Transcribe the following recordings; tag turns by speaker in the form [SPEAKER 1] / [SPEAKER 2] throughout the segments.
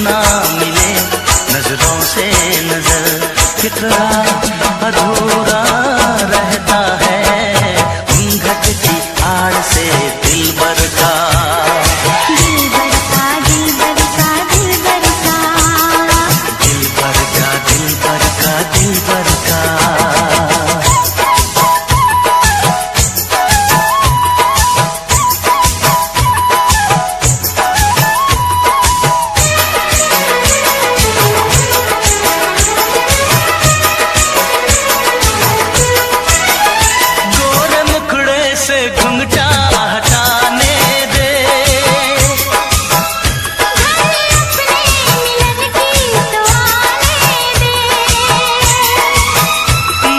[SPEAKER 1] ना मिले नजरों से नजर, कितना अधूरा रहता है घूंघट की आड़ से दिलबर का।
[SPEAKER 2] दिलबर का दिलबर का दिलबर का,
[SPEAKER 1] दिलबर का दिलबर का दिलबर का। घुंघटा हटाने दे,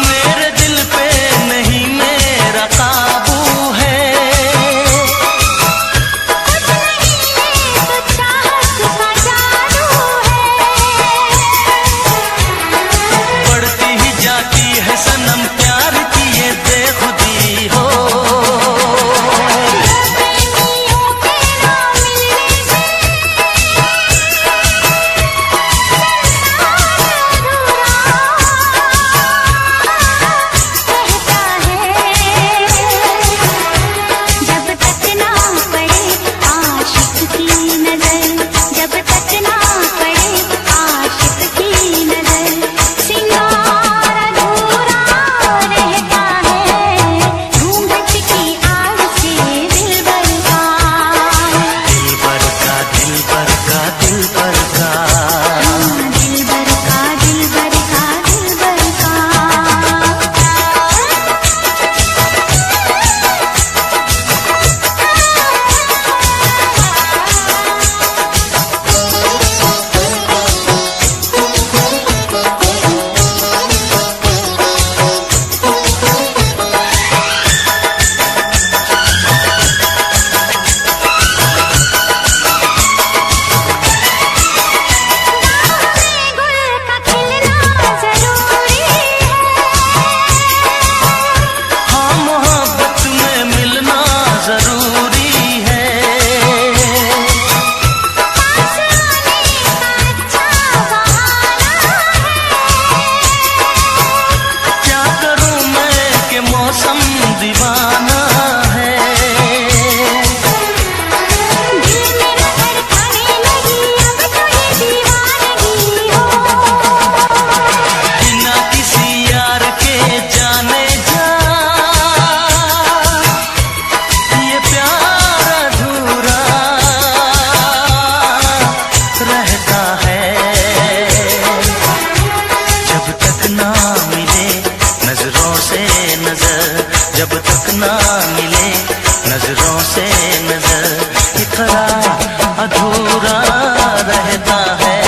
[SPEAKER 1] मेरे दिल पे नहीं मेरा काबू है, बढ़ती ही जाती है सनम प्यार की ये बेखुदी हो। जब तक ना मिले नजरों से नजर, इतना अधूरा रहता है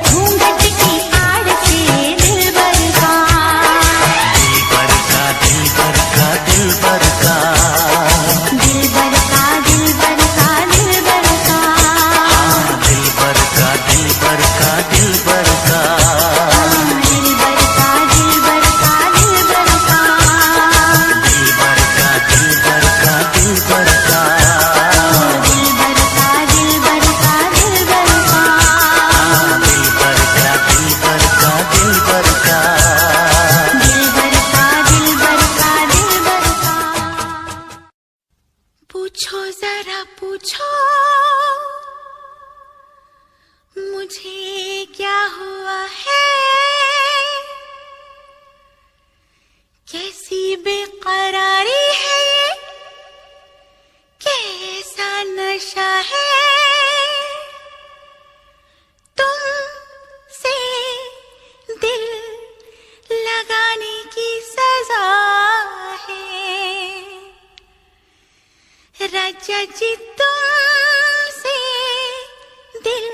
[SPEAKER 2] घूंघट की आड़ से दिलबर का।
[SPEAKER 1] दिलबर का दिलबर का दिलबर का,
[SPEAKER 2] दिलबर का दिलबर का दिलबर का,
[SPEAKER 1] दिलबर का दिलबर का दिलबर का।
[SPEAKER 2] पूछो जरा पूछो मुझे क्या हुआ है, कैसी बेकरारी है ये, कैसा नशा है, तुमसे दिल लगाने की सजा है। राजा जी तुमसे दिल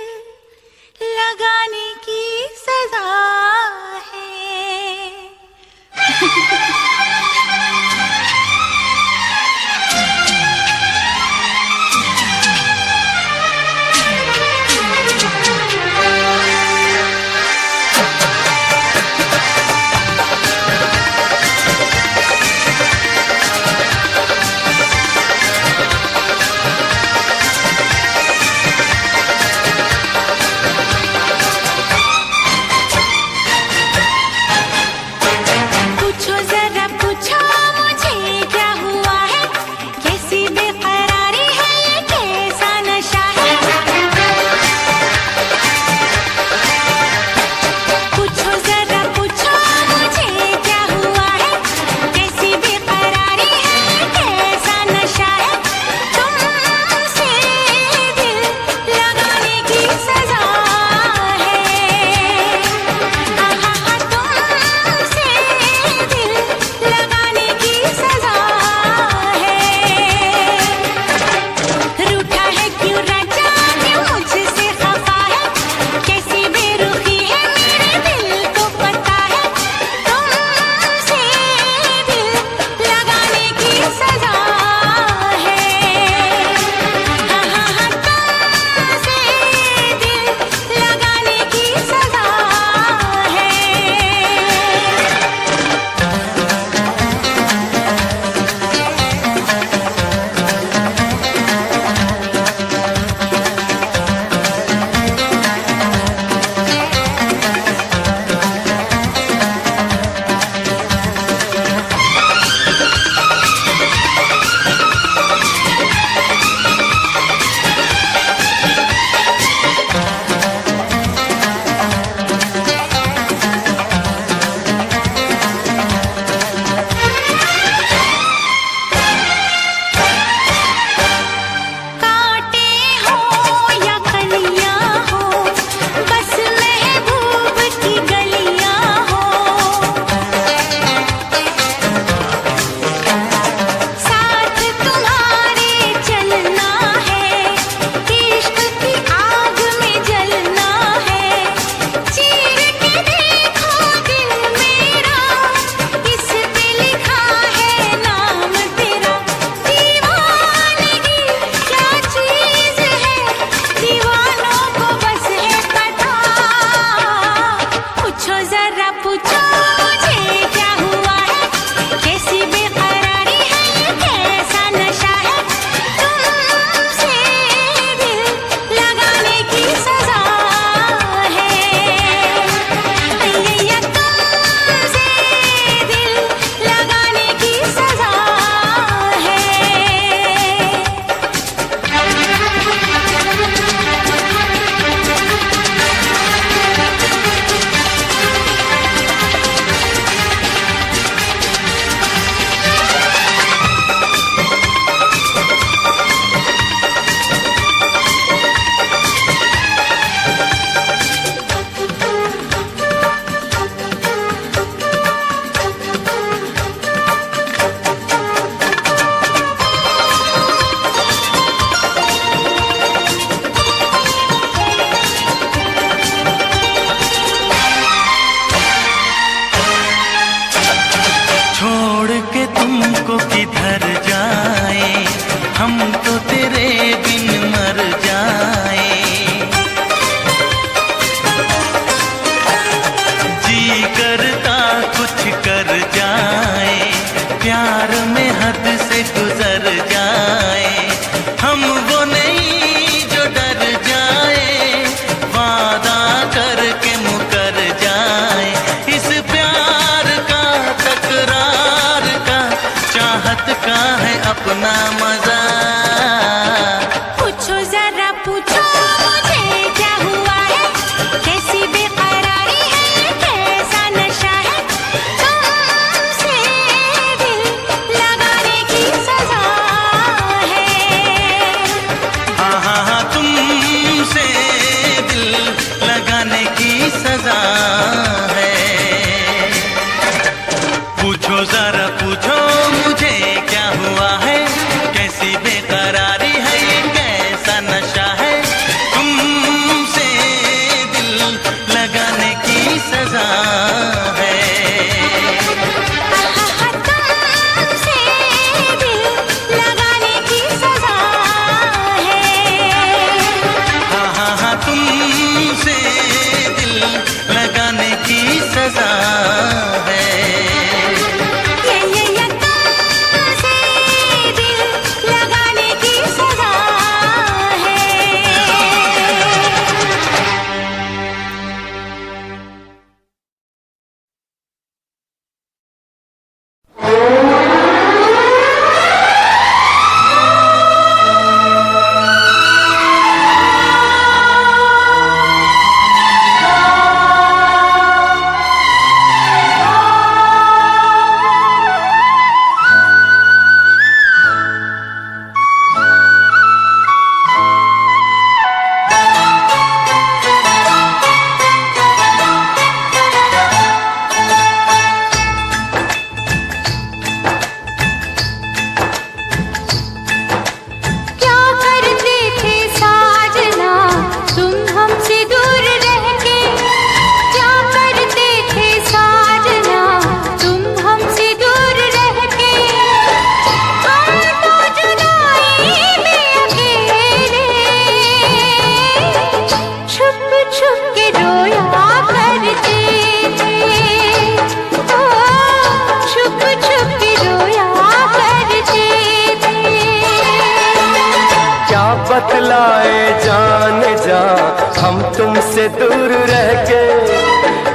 [SPEAKER 3] हम तुमसे दूर रह के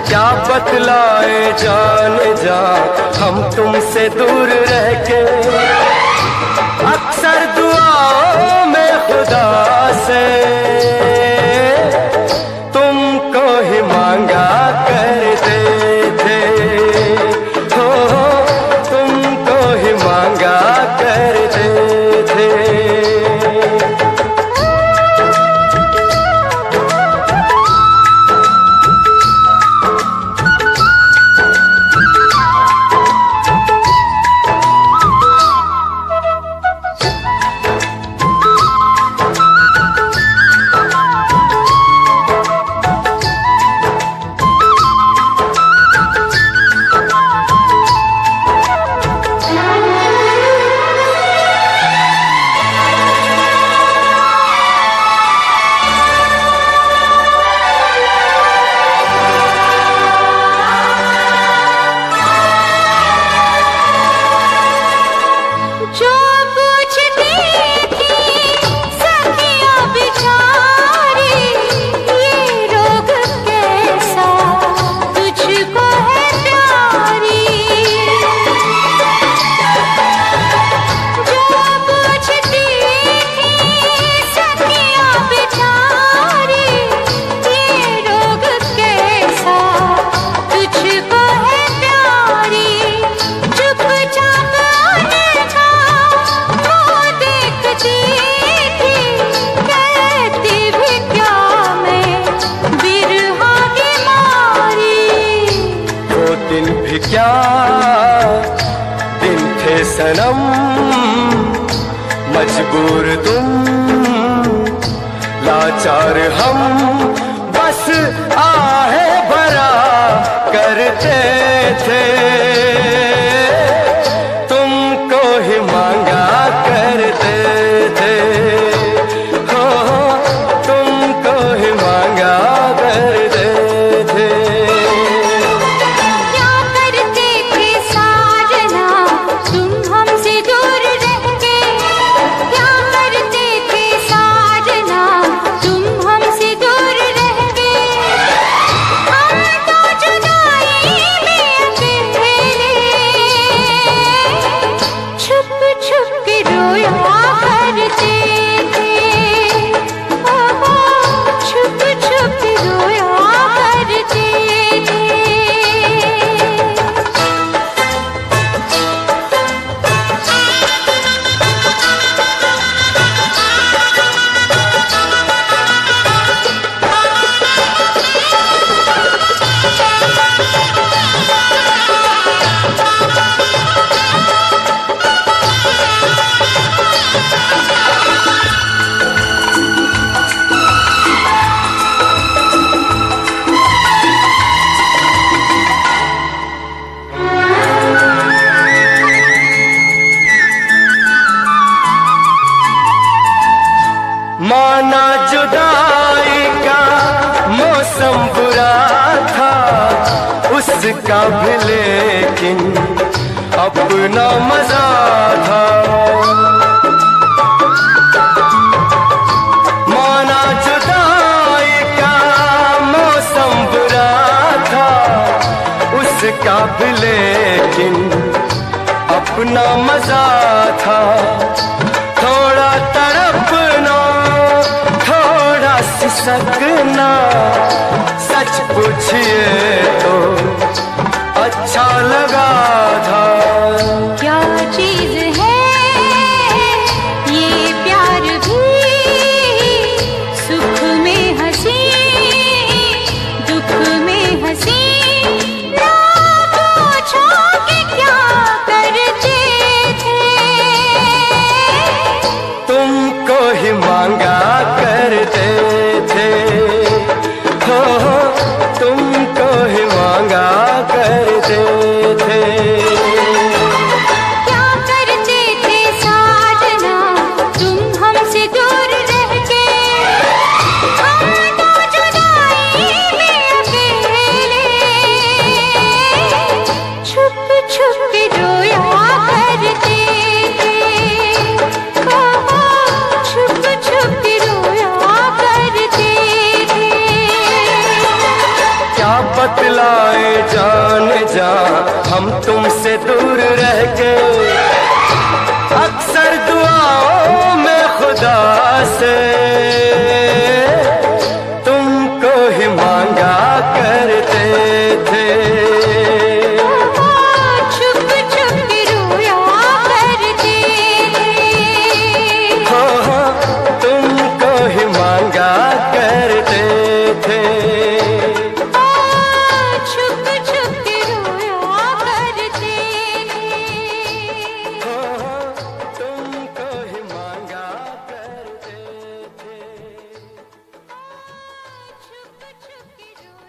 [SPEAKER 3] क्या बतलाए जान जा, हम तुमसे दूर रह के अक्सर दुआओं में खुदा से तुमको ही मांगा करते थे, हो तुमको ही मांगा करते थे। क्या दिन थे सनम, मजबूर तुम लाचार हम, बस आहे भरा करते थे, तुमको ही मांगा करते थे, हो तुमको ही मांगा करते थे। माना जुदाई का मौसम बुरा था उसका भी, लेकिन अपना मजा था। माना जुदाई का मौसम बुरा था उसका भी, लेकिन अपना मजा था। थोड़ा तड़पना थोड़ा सिसकना, सच पूछिए तो अच्छा लगा था।
[SPEAKER 2] क्या चीज है ये प्यार भी, सुख में हंसी दुख में हंसी, ना पूछो कि क्या करते थे,
[SPEAKER 3] तुमको ही मांगा करते थे, हो तुमको ही मांगा करते थे। बतलाए जान जा हम तुमसे दूर रह के। अक्सर दुआओं में खुदा से तुमको ही मांगा करते थे।
[SPEAKER 2] छुप छुप रोया करते
[SPEAKER 3] हो तुमको ही मांगा करते थे।
[SPEAKER 2] छुप छुप रोया करते
[SPEAKER 3] हो तुमको ही मांगा करते थे।
[SPEAKER 2] छुप छुप रोया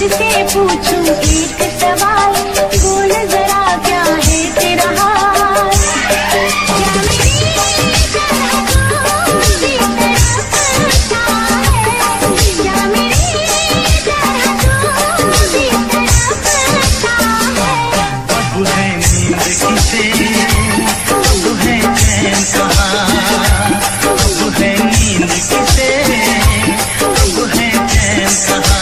[SPEAKER 2] तुझसे पूछूं एक सवाल, बोल जरा क्या है तेरा हाल। क्या मेरी तरह तू भी तड़पता है, क्या मेरी तरह तू भी तड़पता है।
[SPEAKER 1] अब है नींद किसे, अब है चैन कहाँ, अब है नींद किसे, अब है चैन कहाँ।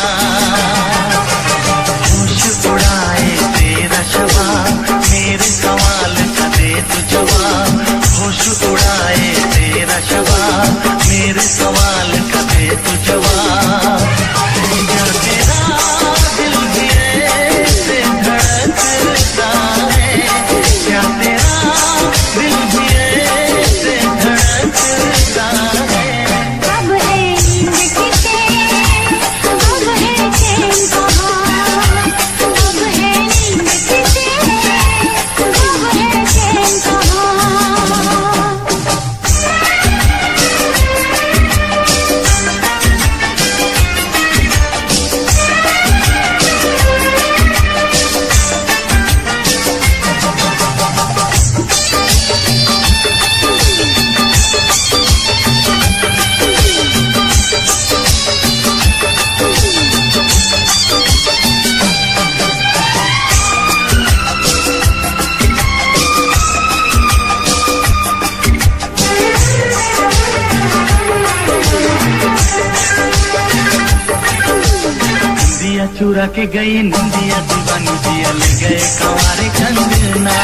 [SPEAKER 1] होश उड़ाए तेरा शबाब, मेरे सवाल का दे तू जवाब। होश उड़ाए तेरा शबाब, मेरे सवाल का दे तू जवाब। क्या तेरा दिल भी ऐसे धड़कता है, क्या तेरा दिल भी ऐसे धड़कता है।
[SPEAKER 2] अब है नींद किसे, अब है चैन कहाँ, अब है नींद किसे, अब है चैन कहाँ।
[SPEAKER 1] दिया चुरा के गई निंदिया, दीवानी दिया ले गए कंवारे कंगना।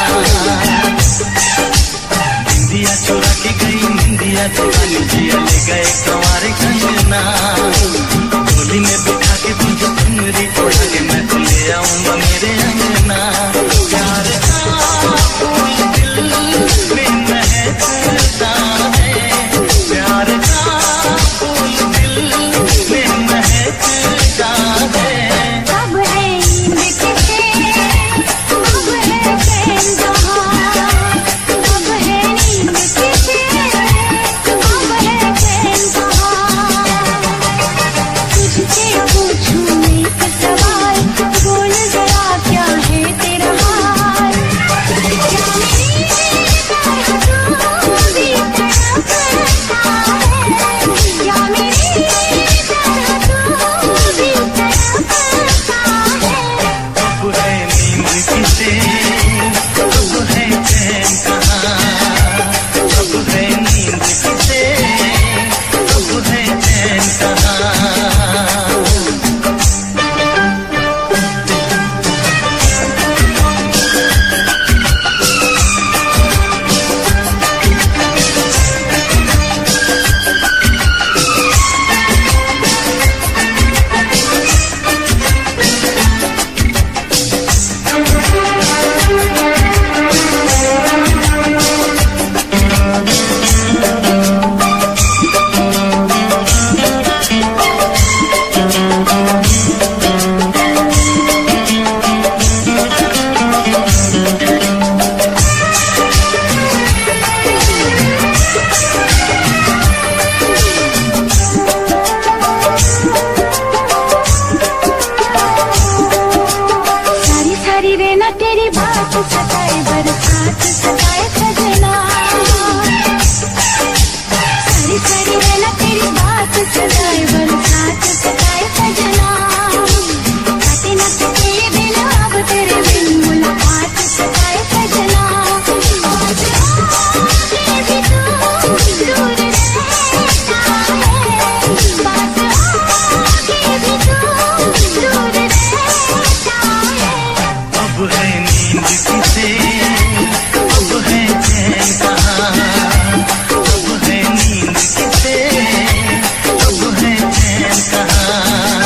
[SPEAKER 1] दिया चुरा के गई निंदिया, दीवानी दिया ले गए कंवारे कंगना। डोली में बिठा के तुझे चुनरी उड़ा के मैं तो ले आऊंगा मेरे अंगना। प्यार का फूल दिल में महकता है, प्यार का फूल दिल में महकता है।
[SPEAKER 2] अब है नींद किसे, अब है चैन कहाँ, अब है नींद किसे, अब है चैन कहाँ। तुझसे पूछूं एक सवाल, बोल जरा क्या है तेरा हाल। क्या मेरी तरह तू भी तड़पता है, क्या मेरी तरह तू भी तड़पता है।
[SPEAKER 1] अब है नींद किसे, अब है चैन कहाँ, अब है नींद किसे, अब है चैन कहाँ।
[SPEAKER 2] सारी सारी रेना तेरी बात सताए, बरसात सताए सजना। सारी सारी रेना तेरी बात सताए, बरसात सताए सजना। काटे न सके ये दिन अब तेरे बिन, मुलाकात सताए सजना। बात आगे भी तू दूर रहता है, बात आगे भी तू दूर रहता है।
[SPEAKER 1] अब है नींद किसे, अब है चैन कहाँ, अब है नींद किसे, अब है चैन कहाँ।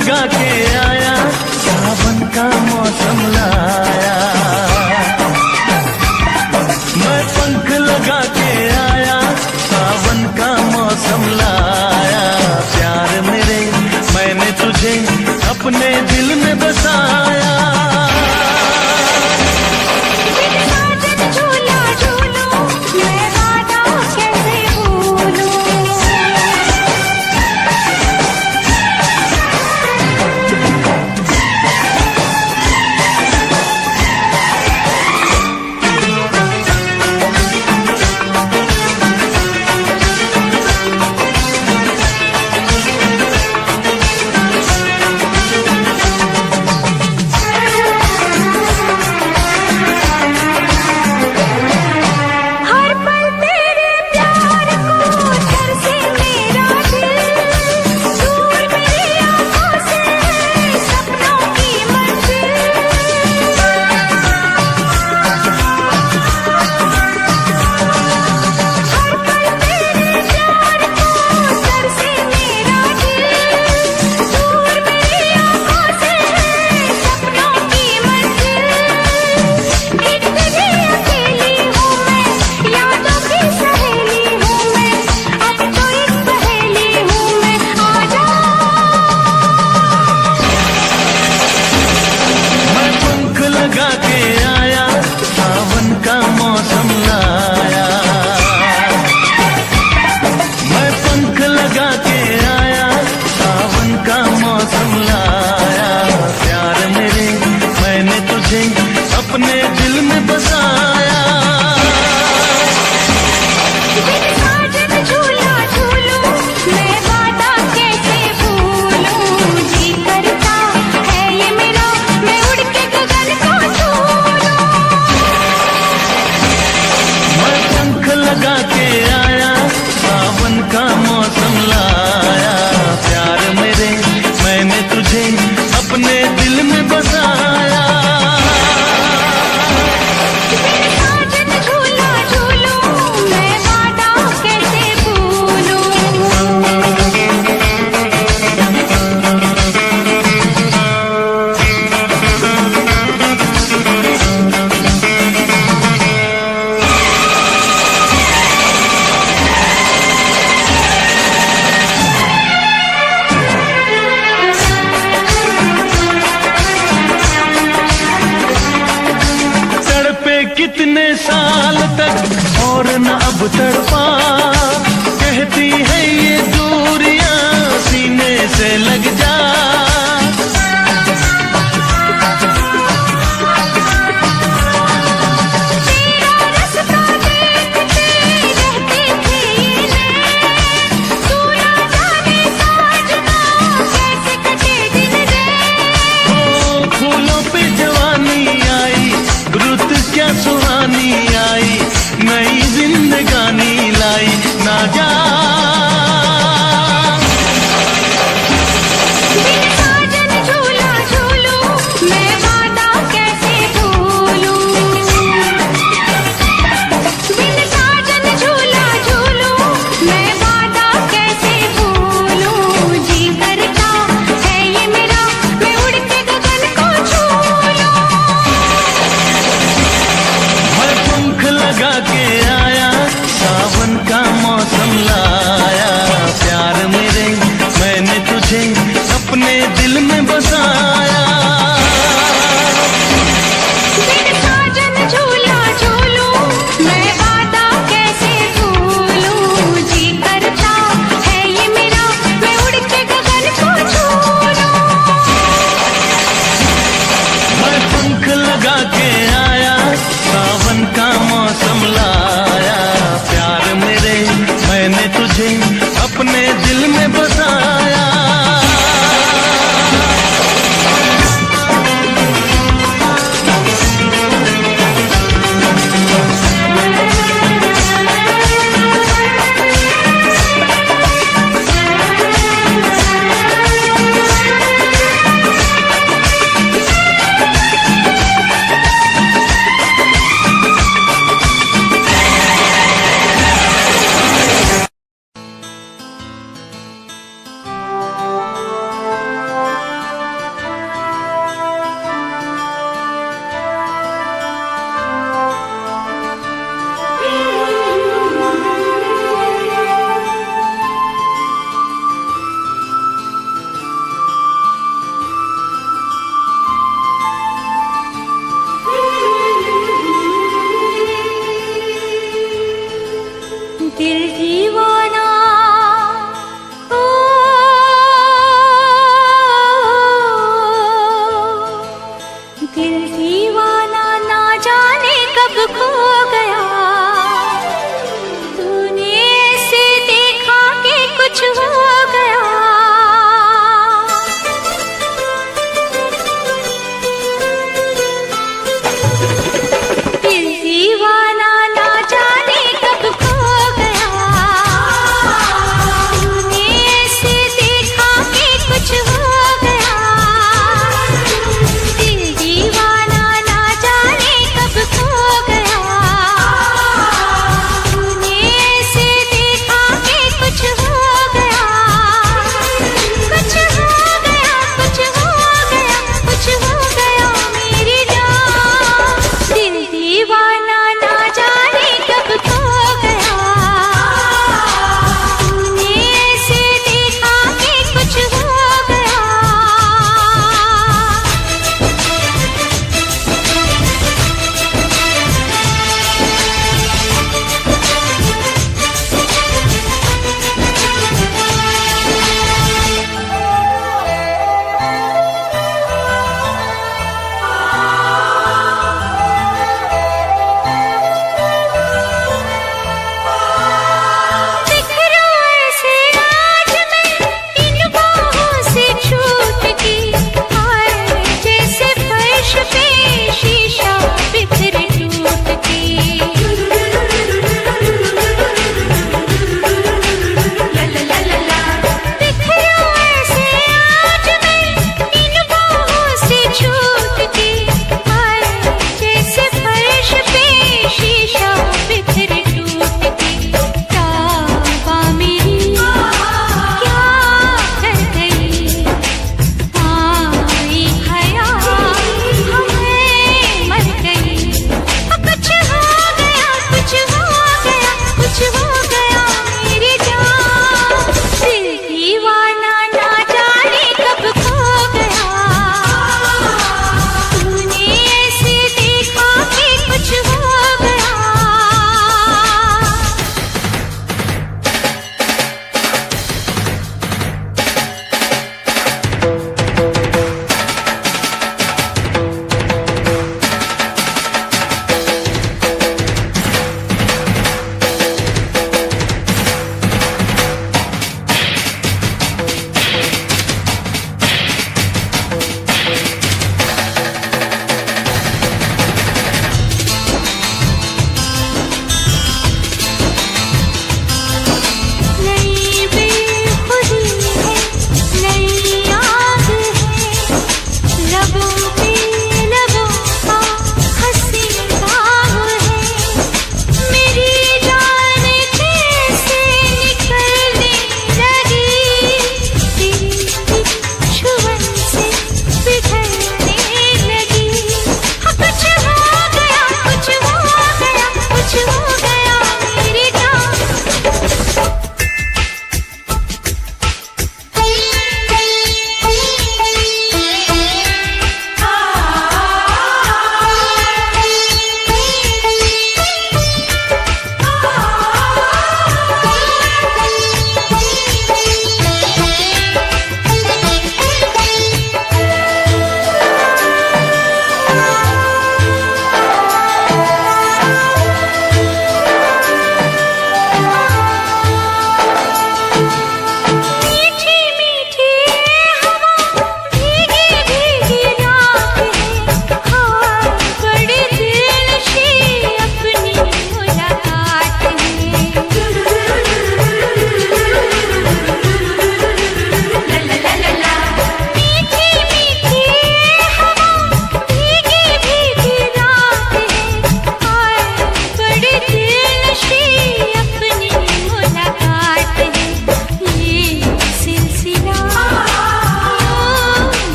[SPEAKER 1] लगा के आया, सावन का मौसम लाया। मैं पंख लगा के आया, सावन का मौसम लाया। प्यार मेरे मैंने तुझे अपने दिल में बसाया। अपने दिल में बसाया।
[SPEAKER 2] साजन झूला झूलूं, मैं वादा कैसे भूलूं। जी करता है ये मेरा, मैं उड़ के गगन को छू लूं।
[SPEAKER 1] मैं पंख लगा के आया, सावन का मौसम लाया। प्यार मेरे मैंने तुझे अपने दिल में बसाया। कितने साल तक और न अब तड़पा, कहती है ये दूरियां सीने से लग जा।
[SPEAKER 2] तेरा रास्ता देखते रहते थे ये, तू ना जाने साजना कैसे कटे दिन रे।
[SPEAKER 1] ओ फूलों पे जवानी आई, रुत क्या सुहानी आई, नई जिंदगानी लाई ना जा।
[SPEAKER 2] साजन झूला झूलूं, मैं वादा कैसे भूलूं। बिन साजन झूला झूलूं, मैं वादा कैसे भूलूं। जी करता है ये मेरा, मैं उड़ के गगन को छू लूं।
[SPEAKER 1] मैं पंख लगा के आया, सावन का मौसम लाया। प्यार मेरे मैंने तुझे अपने दिल में बसाया।
[SPEAKER 2] बिन साजन झूला झूलूं, मैं वादा कैसे भूलूं। जी करता है ये मेरा, मैं उड़ के गगन को छू लूं।
[SPEAKER 1] मैं पंख लगा के आया, सावन का मौसम लाया। प्यार मेरे मैंने तुझे अपने दिल में बसाया।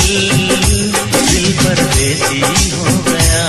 [SPEAKER 1] दिल परदेसी हो गया।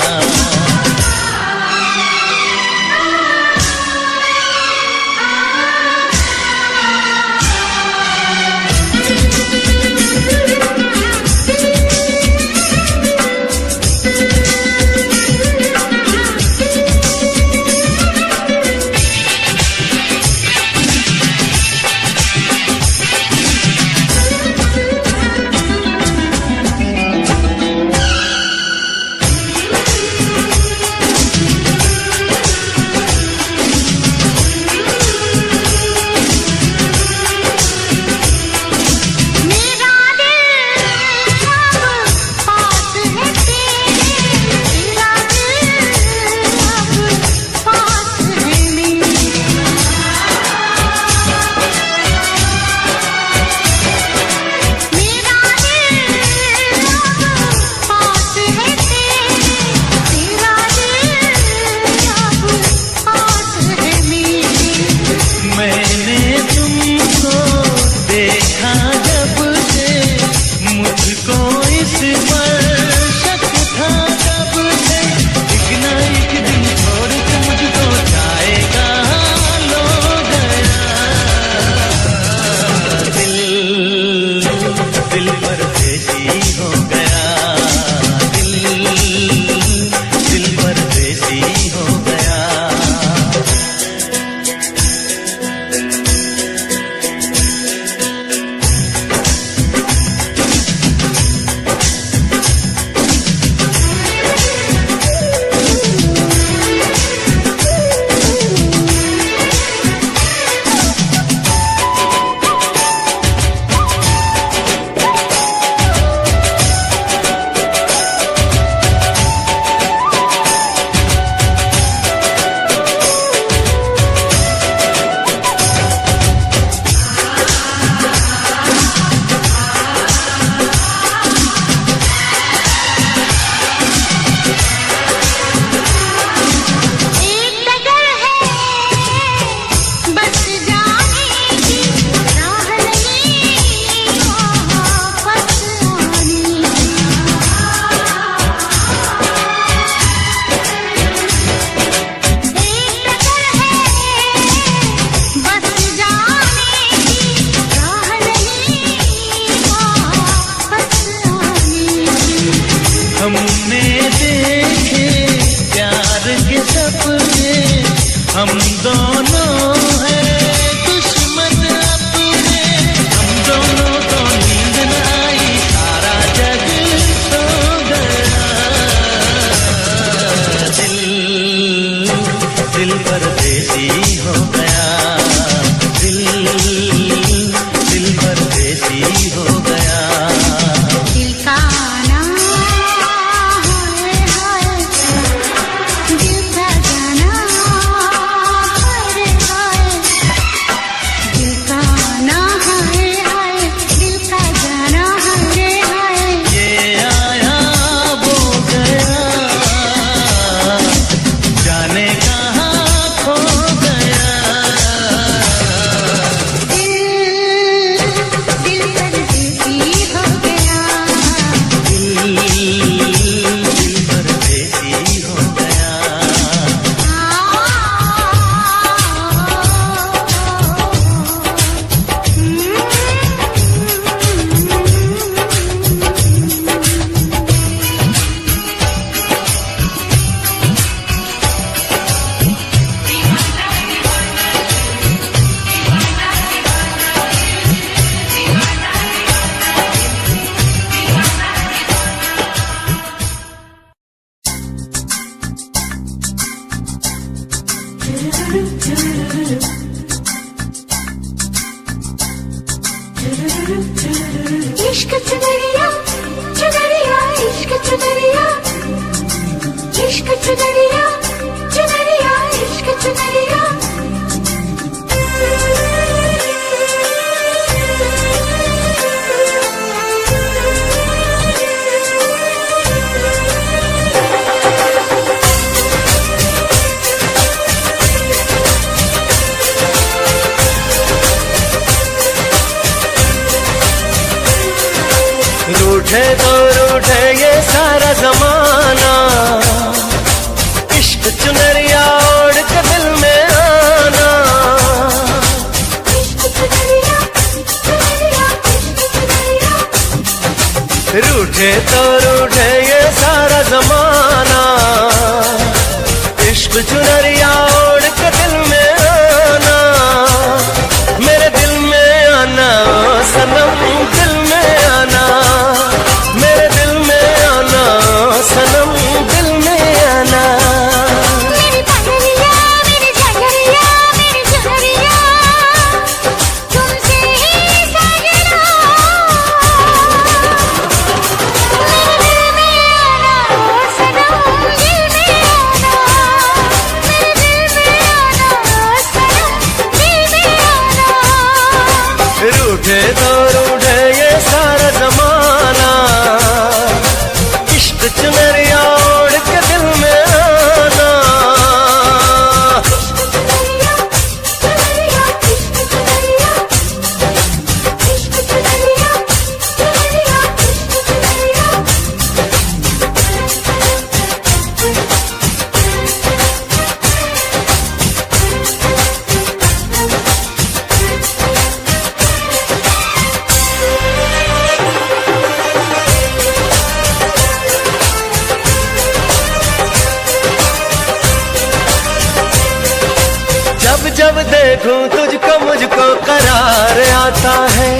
[SPEAKER 1] हमने देखे प्यार के सपने, हम दोनों हैं दुश्मन अपने। हम दोनों को नींद न आई, सारा जग सो गया। दिल परदेसी हो गया। दिल परदेसी हो गया।
[SPEAKER 2] दिल का
[SPEAKER 3] रूठे तो रूठे ये सारा जमाना, इश्क चुनरिया ओढ़ के दिल में आना। रूठे तो रूठे ये सारा जमाना, इश्क चुनरिया ओढ़ के दिल में आना। मेरे दिल में आना सनम, दिल में आना, मेरे दिल में आना सनम, दिल में आना।
[SPEAKER 2] मेरी पगलिया, मेरी झगड़िया, मेरी झगड़िया, तुमसे ही साजना। मेरे दिल में आना सनम, दिल में आना, मेरे दिल में आना सनम, दिल में आना।
[SPEAKER 3] रूठे तो रूठे ये सारा जमाना, इश्क चुनरिया ओढ़ के दिल में आना। जब जब देखूं तुझको मुझको करार आता है,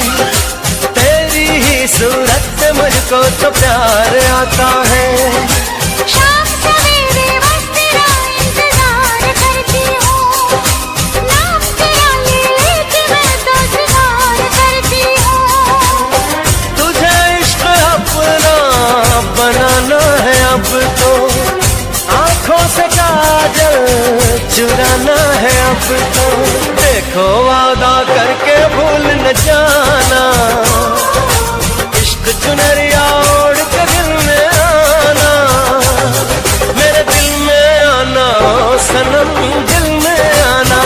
[SPEAKER 3] तेरी ही सूरत से मुझको तो प्यार आता है।
[SPEAKER 2] शाम सवेरे बस तेरा इंतजार करती हूँ, नाम तेरा ले लेके मैं तो सिंगार करती हूँ।
[SPEAKER 3] तुझे इश्क अपना बनाना है अब तो, आंखों से काजल चुराना है अब तो। देखो वादा करके भूल न जाना, इश्क चुनरिया ओढ़ के दिल में आना। मेरे दिल में आना सनम, दिल में आना,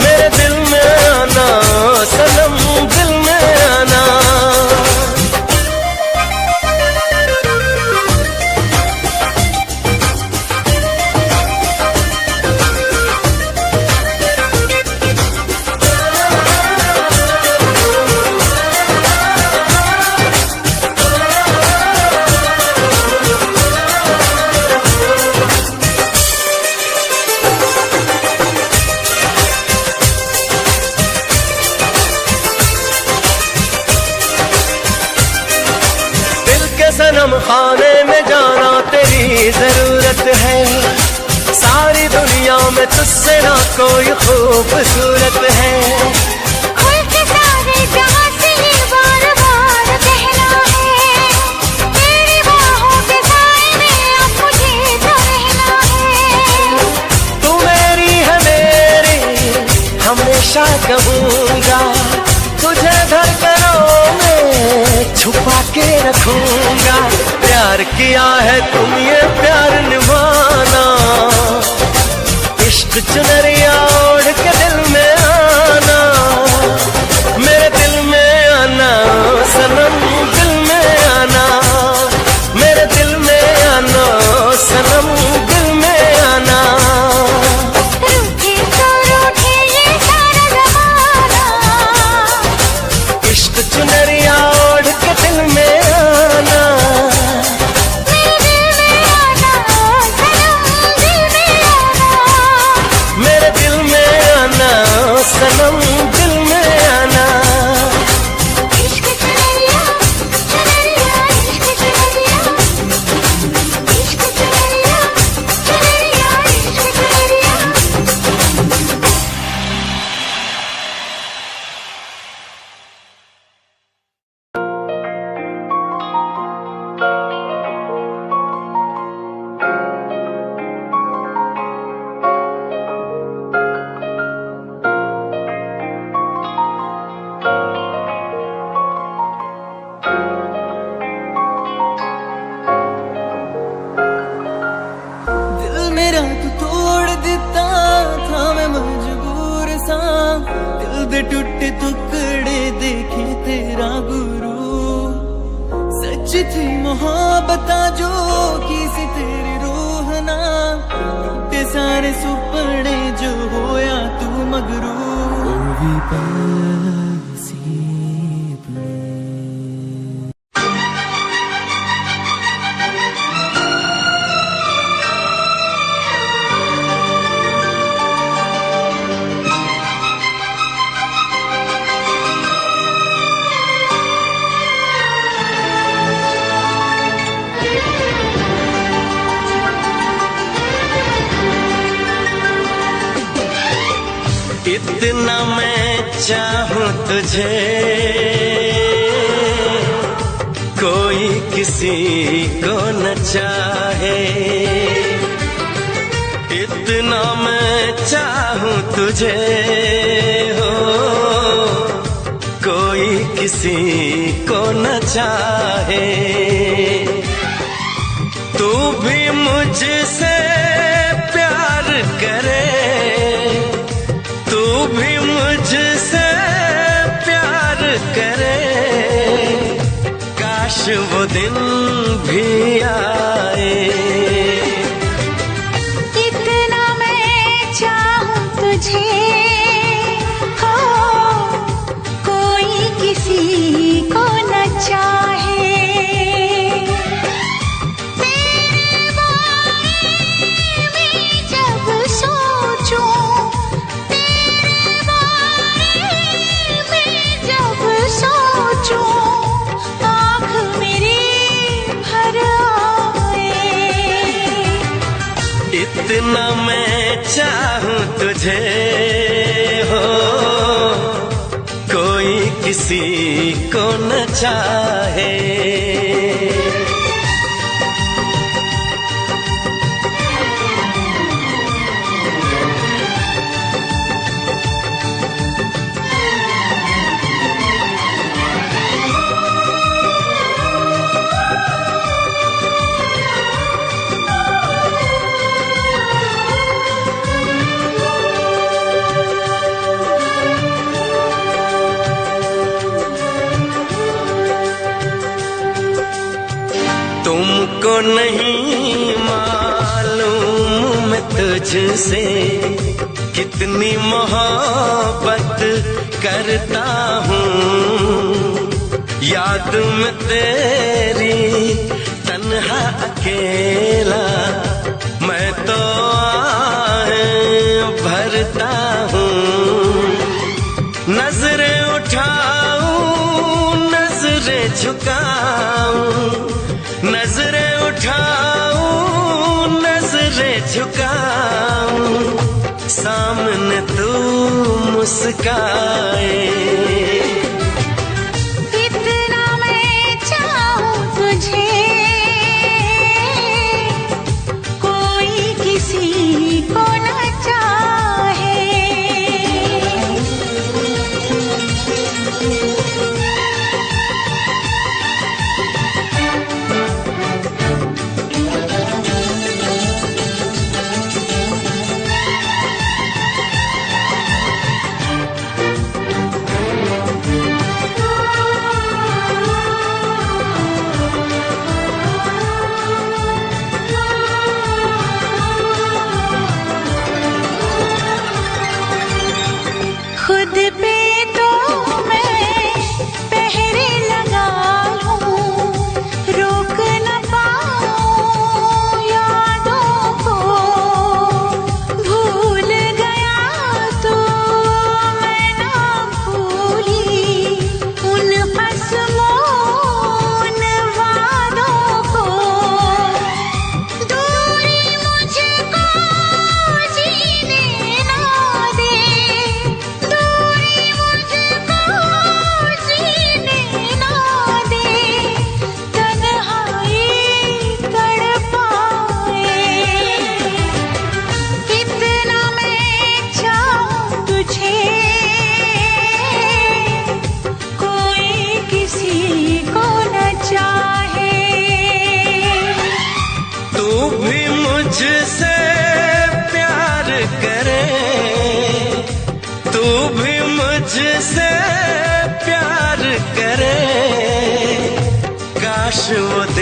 [SPEAKER 3] मेरे दिल में आना सनम, दिल में आना। सनम खाने में जाना तेरी जरूरत है, सारी दुनिया में तुझसे ना कोई खूबसूरत है।
[SPEAKER 2] खुल के सारे जहां से ये बार बार कहना है, तेरी बाहों के साए में अब मुझे तो रहना है।
[SPEAKER 3] तू मेरी है मेरी हमेशा कहूँगा, तुझे धड़कनों में छुपा के रखूंगा। प्यार किया है तुम ये प्यार निभाना, इश्क चुनरिया ओढ़ के दिल में आना। मेरे दिल में आना सनम, दिल में आना, मेरे दिल में आना सनम, दिल में आना।
[SPEAKER 2] रूठे तो रूठे ये सारा जमाना,
[SPEAKER 3] इश्क चुनरिया ओढ़ के दिल में आना।
[SPEAKER 2] मेरे दिल में आना सनम, दिल में आना,
[SPEAKER 3] मेरे दिल में आना सनम, दिल में आना।
[SPEAKER 2] इश्क चुनरिया, चुनरिया, इश्क चुनरिया, इश्क चुनरिया, चुनरिया, इश्क चुनरिया।
[SPEAKER 4] दिल मेरा तू तोड़ दिता था, मैं मजबूर सा। दिल दे टुटे टुकड़े देखे तेरा गुरु, सच्ची थी मोहब्बत जो की सी तेरी रूह ना ते सारे सुपने जो होया तू मगरू ओ भी पासी
[SPEAKER 3] इतना मैं चाहूं तुझे कोई किसी को न चाहे, इतना मैं चाहूं तुझे हो कोई किसी को न चाहे। तू भी मुझसे प्यार करे, तू भी मुझसे प्यार करे, काश वो दिन भी आए।
[SPEAKER 2] इतना मैं चाहूं तुझे हो कोई किसी को न चाहे, तेरे बारे में जब सोचूं, आँख मेरी भर आए।
[SPEAKER 3] इतना मैं चाहूं तुझे हो कोई किसी को न चाहे। तुमको नहीं मालूम मैं तुझसे कितनी मोहब्बत करता हूँ। याद में तेरी तन्हा अकेला मैं तो आहें भरता हूँ। नजरें उठाऊं नजरें झुकाऊं, नजरें उठाऊं नजरें झुकाऊं, सामने तू मुस्काए।
[SPEAKER 2] इतना मैं चाहूं तुझे कोई किसी को न चाहे।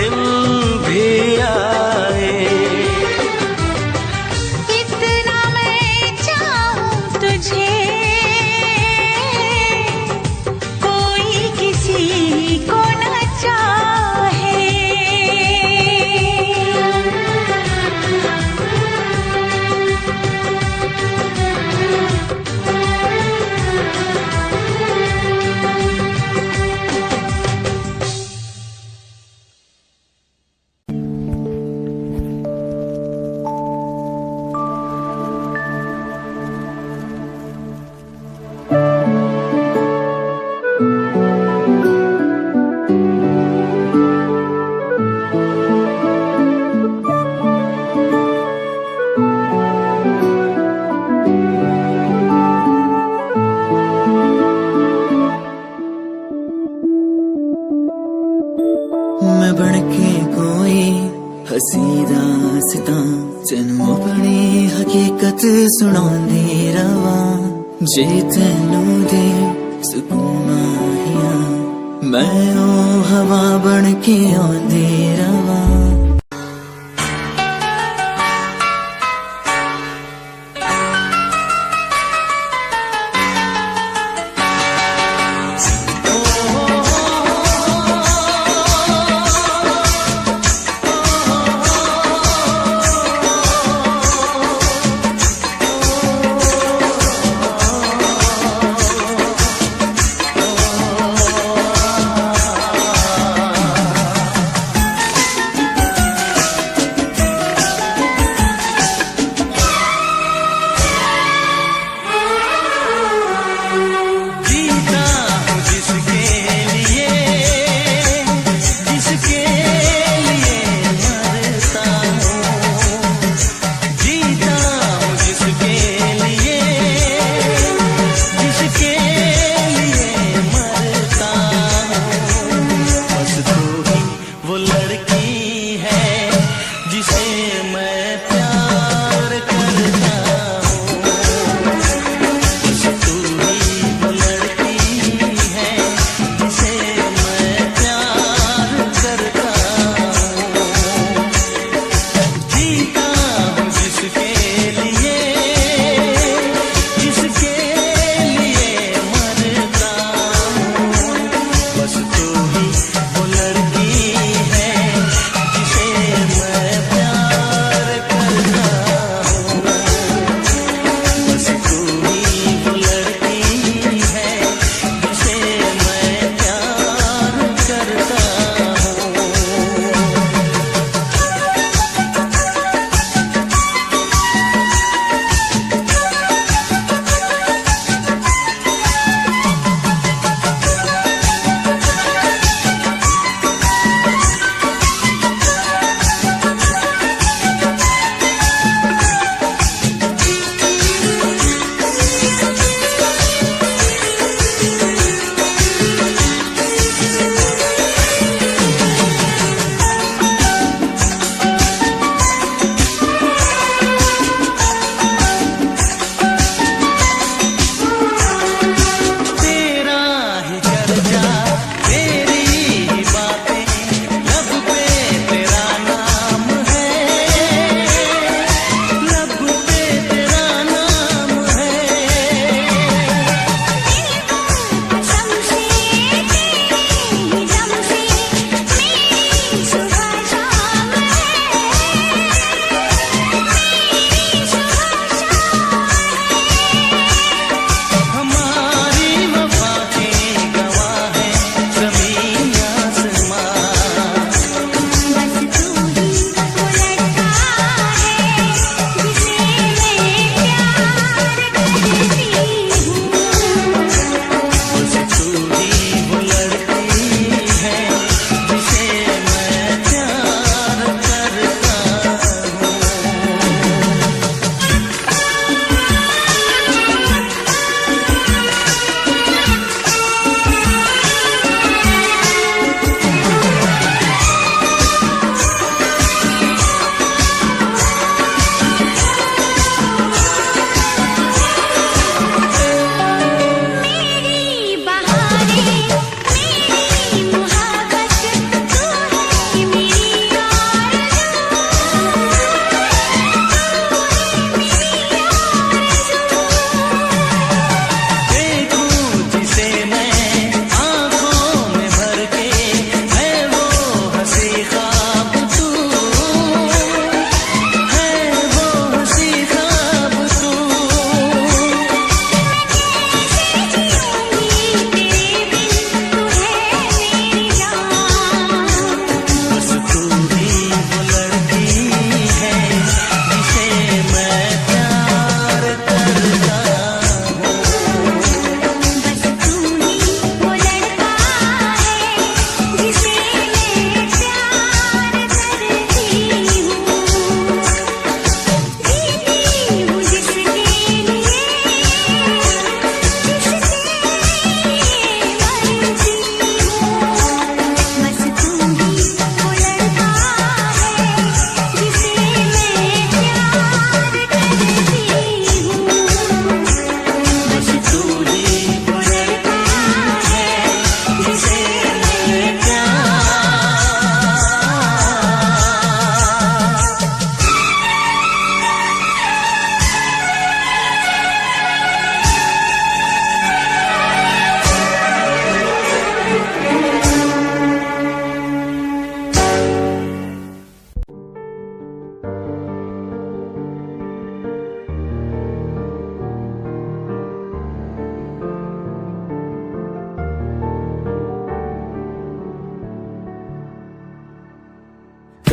[SPEAKER 3] दिन भी आए।
[SPEAKER 2] इतना मैं चाहूं तुझे, कोई किसी को न चाहे।
[SPEAKER 4] मैं बनके कोई हसी दास्तां तेनू अपनी हकीकत सुणांदी रवां। जे तेनू दे सुकून माहिया, मैं ओ हवा बनके आंदी रवां।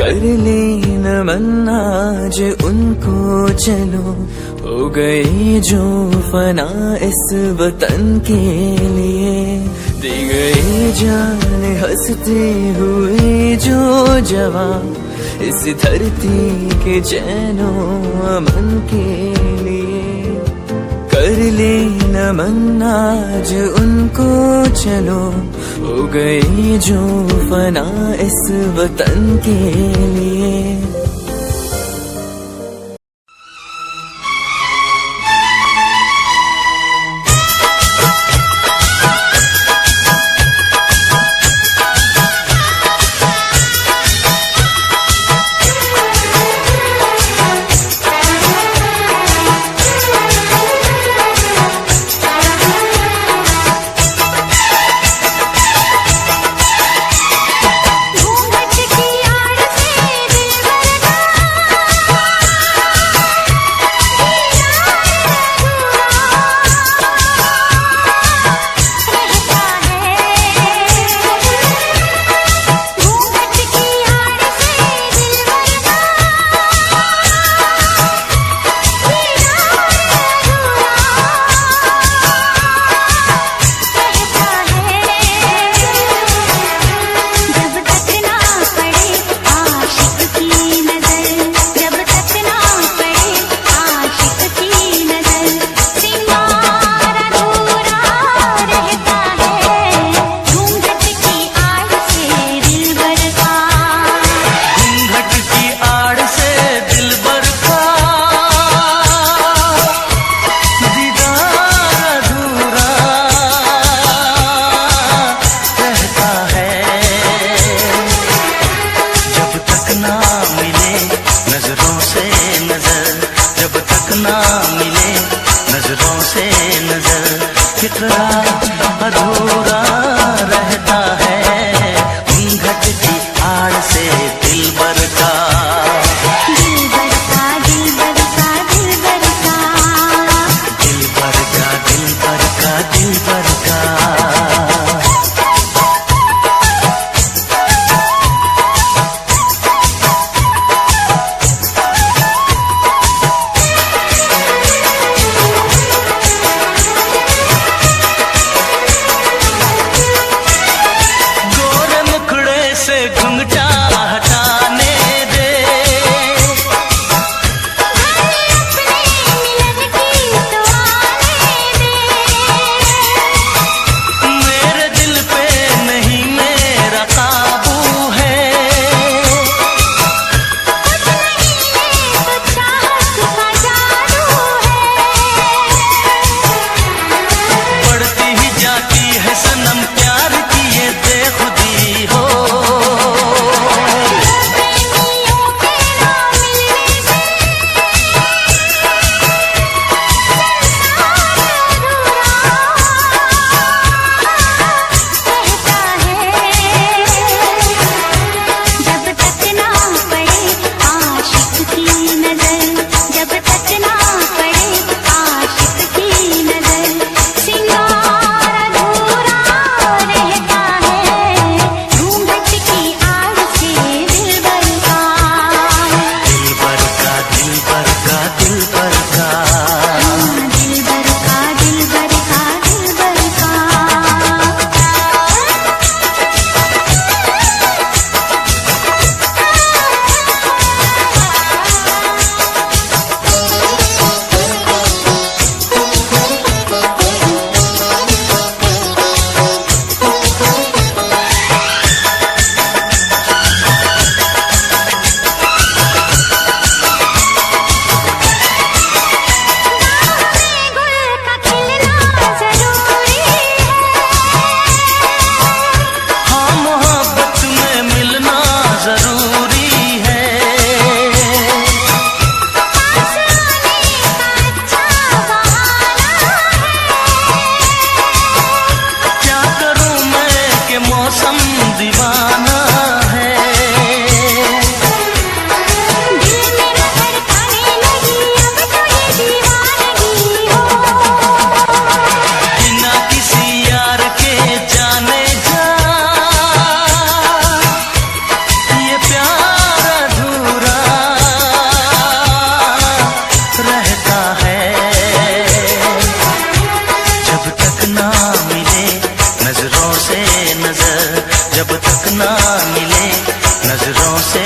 [SPEAKER 4] कर ले नमन आज उनको चलो, हो गए जो फना इस वतन के लिए, दे गए जान हंसते हुए जो जवान इस धरती के चैनो अमन के लिए। कर ले नमन आज उनको चलो, हो गए जो फना इस वतन के लिए।
[SPEAKER 2] घूंघट की आड़ से दिल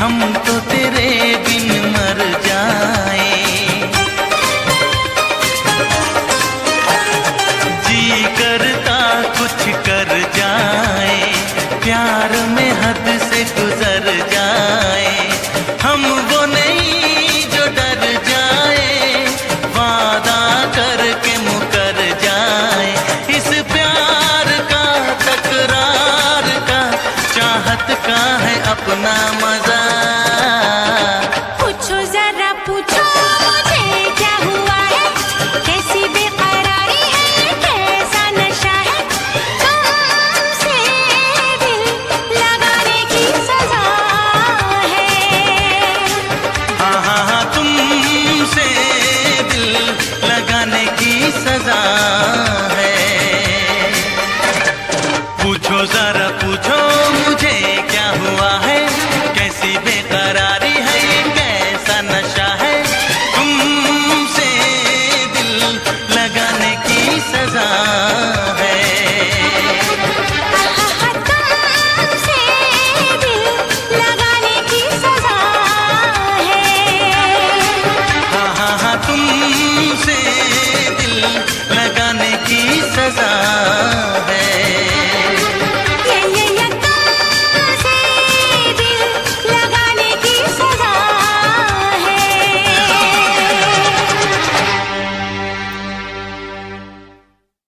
[SPEAKER 1] हम तो